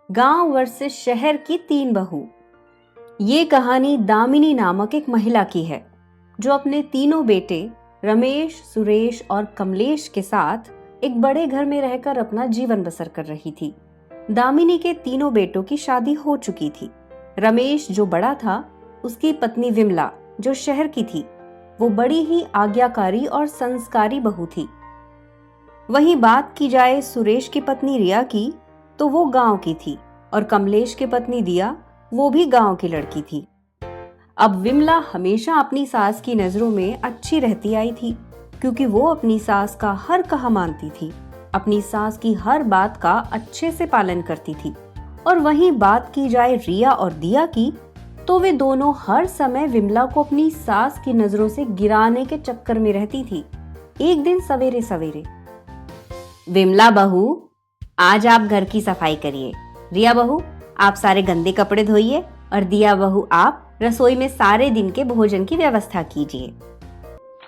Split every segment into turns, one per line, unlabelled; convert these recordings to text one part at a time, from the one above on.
गांव वर्सेस शहर की 3 बहू। ये कहानी दामिनी नामक एक महिला की है जो अपने तीनों बेटे रमेश, सुरेश और कमलेश के साथ एक बड़े घर में रहकर अपना जीवन बसर कर रही थी। दामिनी के तीनों बेटों की शादी हो चुकी थी। रमेश जो बड़ा था, उसकी पत्नी विमला जो शहर की थी, वो बड़ी ही आज्ञाकारी और संस्कारी बहू थी। वहीं बात की जाए सुरेश की पत्नी रिया की, तो वो गांव की थी और कमलेश की पत्नी दिया, वो भी गांव की लड़की थी। अब विमला हमेशा अपनी सास की नजरों में अच्छी रहती आई थी, क्योंकि वो अपनी सास का हर कहा मानती थी, अपनी सास की हर बात का अच्छे से पालन करती थी। और वहीं बात की जाए रिया और दिया की, तो वे दोनों हर समय विमला को अपनी सास की नजरों से गिराने के चक्कर में रहती थी। एक दिन सवेरे सवेरे, विमला बहू, आज आप घर की सफाई करिए, रिया बहू आप सारे गंदे कपड़े धोइए और दिया बहू आप रसोई में सारे दिन के भोजन की व्यवस्था कीजिए।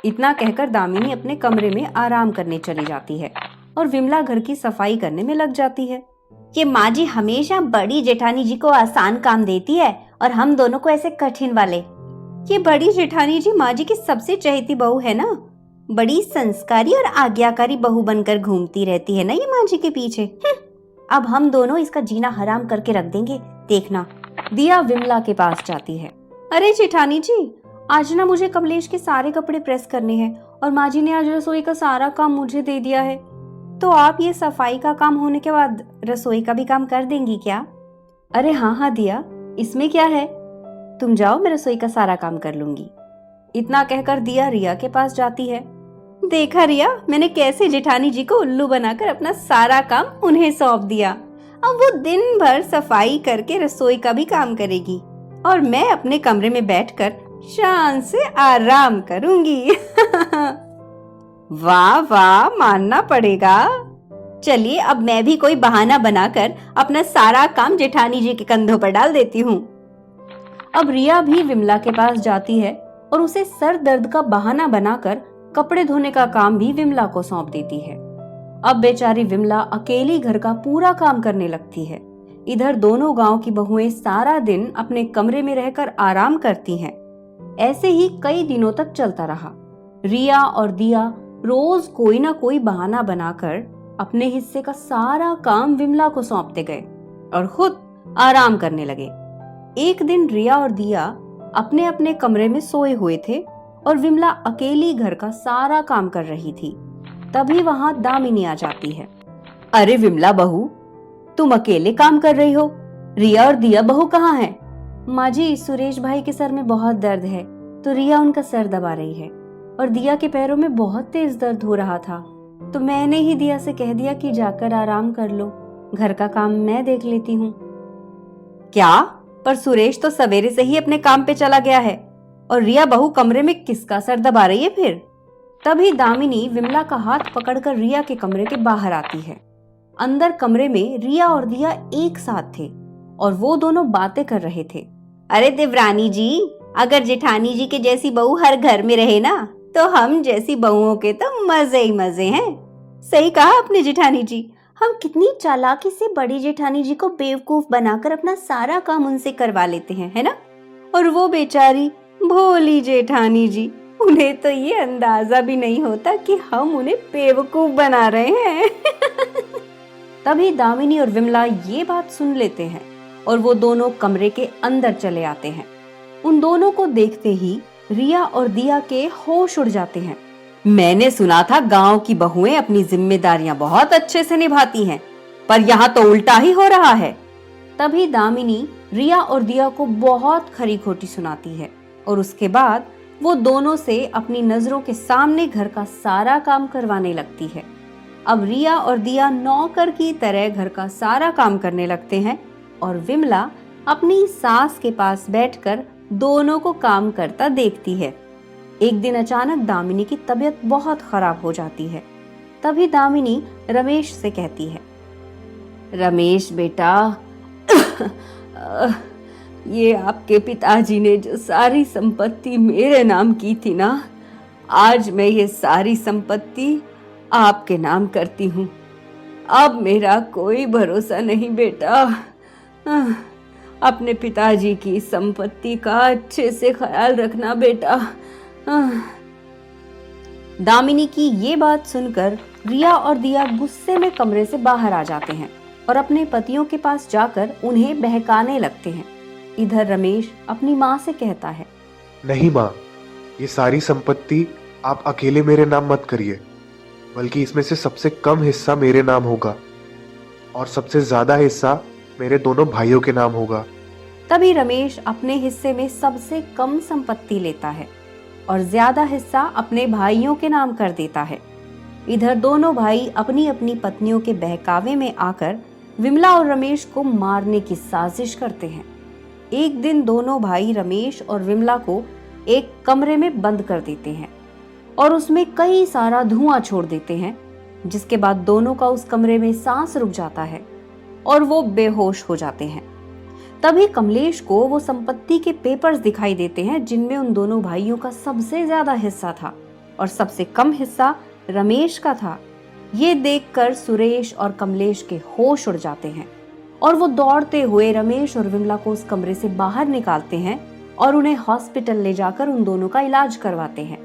इतना कहकर दामिनी अपने कमरे में आराम करने चली जाती है और विमला घर की सफाई करने में लग जाती है। ये माँ जी हमेशा बड़ी जेठानी जी को आसान काम देती है और हम दोनों को ऐसे कठिन वाले। ये बड़ी जेठानी जी माँ जी की सबसे चहेती बहू है ना, बड़ी संस्कारी और आज्ञाकारी बहू बनकर घूमती रहती है ना ये माँ जी के पीछे। अब हम दोनों इसका जीना हराम करके रख देंगे, देखना। दिया विमला के पास जाती है। अरे जेठानी जी, आज ना मुझे कमलेश के सारे कपड़े प्रेस करने हैं और माँ जी ने आज रसोई का सारा काम मुझे दे दिया है, तो आप ये सफाई का काम होने के बाद रसोई का भी काम कर देंगी क्या? अरे हाँ हाँ दिया, इसमें क्या है, तुम जाओ, मैं रसोई का सारा काम कर लूंगी। इतना कहकर दिया रिया के पास जाती है। देखा रिया, मैंने कैसे जेठानी जी को उल्लू बनाकर अपना सारा काम उन्हें सौंप दिया। अब वो दिन भर सफाई करके रसोई का भी काम करेगी और मैं अपने कमरे में बैठकर शान से आराम करूंगी। वाह वाह, मानना पड़ेगा। चलिए अब मैं भी कोई बहाना बनाकर अपना सारा काम जेठानी जी के कंधों पर डाल देती हूँ। अब रिया भी विमला के पास जाती है और उसे सर दर्द का बहाना बनाकर कपड़े धोने का काम भी विमला को सौंप देती है। अब बेचारी विमला अकेली घर का पूरा काम करने लगती है। इधर दोनों गांव की बहुएं सारा दिन अपने कमरे में रहकर आराम करती हैं। ऐसे ही कई दिनों तक चलता रहा। रिया और दिया रोज कोई ना कोई बहाना बनाकर अपने हिस्से का सारा काम विमला को सौंपते गए और खुद आराम करने लगे। एक दिन रिया और दिया अपने अपने कमरे में सोए हुए थे और विमला अकेली घर का सारा काम कर रही थी। तभी वहां दामिनी आ जाती है। अरे विमला बहू, तुम अकेले काम कर रही हो, रिया और दिया बहू कहाँ हैं? माँ जी, सुरेश भाई के सर में बहुत दर्द है, तो रिया उनका सर दबा रही है और दिया के पैरों में बहुत तेज दर्द हो रहा था, तो मैंने ही दिया से कह दिया कि जाकर आराम कर लो, घर का काम मैं देख लेती हूँ। क्या? पर सुरेश तो सवेरे से ही अपने काम पे चला गया है और रिया बहू कमरे में किसका सर दबा रही है फिर? तभी दामिनी विमला का हाथ पकड़कर रिया के कमरे के बाहर आती है। अंदर कमरे में रिया और दिया एक साथ थे और वो दोनों बातें कर रहे थे। अरे देवरानी जी, अगर जेठानी जी के जैसी बहू हर घर में रहे ना, तो हम जैसी बहुओं के तो मजे ही मजे हैं। सही कहा आपने जेठानी जी, हम कितनी चालाकी से बड़ी जेठानी जी को बेवकूफ बनाकर अपना सारा काम उनसे करवा लेते हैं, है ना? और वो बेचारी भोली जेठानी जी, उन्हें तो ये अंदाजा भी नहीं होता कि हम उन्हें बेवकूफ बना रहे हैं। तभी दामिनी और विमला ये बात सुन लेते हैं और वो दोनों कमरे के अंदर चले आते हैं। उन दोनों को देखते ही रिया और दिया के होश उड़ जाते हैं। मैंने सुना था गांव की बहुएं अपनी जिम्मेदारियां बहुत अच्छे से निभाती हैं, पर यहाँ तो उल्टा ही हो रहा है। तभी दामिनी रिया और दिया को बहुत खरी खोटी सुनाती है और उसके बाद वो दोनों से अपनी नजरों के सामने घर का सारा काम करवाने लगती है। अब रिया और दिया नौकर की तरह घर का सारा काम करने लगते हैं और विमला अपनी सास के पास बैठकर दोनों को काम करता देखती है। एक दिन अचानक दामिनी की तबीयत बहुत खराब हो जाती है। तभी दामिनी रमेश से कहती है, रमेश बेटा, ये आपके पिताजी ने जो सारी संपत्ति मेरे नाम की थी ना, आज मैं ये सारी संपत्ति आपके नाम करती हूँ। अब मेरा कोई भरोसा नहीं बेटा, आह, अपने पिताजी की संपत्ति का अच्छे से ख्याल रखना बेटा। आह। दामिनी की ये बात सुनकर रिया और दिया गुस्से में कमरे से बाहर आ जाते हैं और अपने पतियों के पास जाकर उन्हें बहकाने लगते हैं। इधर रमेश अपनी माँ से कहता है,
नहीं माँ, ये सारी संपत्ति आप अकेले मेरे नाम मत करिए, बल्कि इसमें से सबसे कम हिस्सा मेरे नाम होगा और सबसे ज्यादा हिस्सा मेरे दोनों भाइयों के नाम होगा।
तभी रमेश अपने हिस्से में सबसे कम संपत्ति लेता है और ज्यादा हिस्सा अपने भाइयों के नाम कर देता है। इधर दोनों भाई अपनी अपनी पत्नियों के बहकावे में आकर विमला और रमेश को मारने की साजिश करते हैं। एक दिन दोनों भाई रमेश और विमला को एक कमरे में बंद कर देते हैं और उसमें कई सारा धुआं छोड़ देते हैं, जिसके बाद दोनों का उस कमरे में सांस रुक जाता है और वो बेहोश हो जाते हैं। तभी कमलेश को वो संपत्ति के पेपर्स दिखाई देते हैं जिनमें उन दोनों भाइयों का सबसे ज्यादा हिस्सा था और सबसे कम हिस्सा रमेश का था। ये देखकर सुरेश और कमलेश के होश उड़ जाते हैं और वो दौड़ते हुए रमेश और विमला को उस कमरे से बाहर निकालते हैं और उन्हें हॉस्पिटल ले जाकर उन दोनों का इलाज करवाते हैं।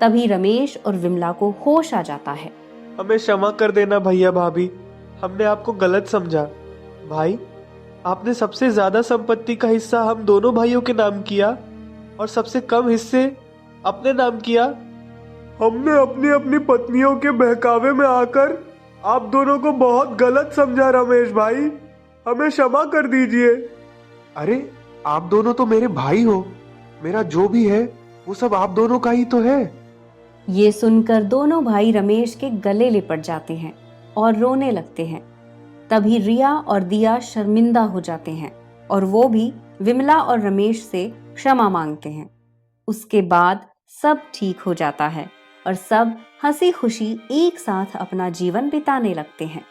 तभी रमेश और विमला को होश आ जाता है।
हमें क्षमा कर देना भैया भाभी, हमने आपको गलत समझा। भाई, आपने सबसे ज्यादा संपत्ति का हिस्सा हम दोनों भाइयों के नाम किया और सबसे कम हिस्से अपने नाम किया। हमने अपनी अपनी पत्नियों के बहकावे में आकर आप दोनों को बहुत गलत समझा रमेश भाई, हमें क्षमा कर दीजिए। अरे, आप दोनों तो मेरे भाई हो, मेरा जो भी है वो सब आप दोनों का ही तो है।
ये सुनकर दोनों भाई रमेश के गले लिपट जाते हैं और रोने लगते हैं। तभी रिया और दिया शर्मिंदा हो जाते हैं और वो भी विमला और रमेश से क्षमा मांगते हैं। उसके बाद सब ठीक हो जाता है और सब हंसी खुशी एक साथ अपना जीवन बिताने लगते हैं।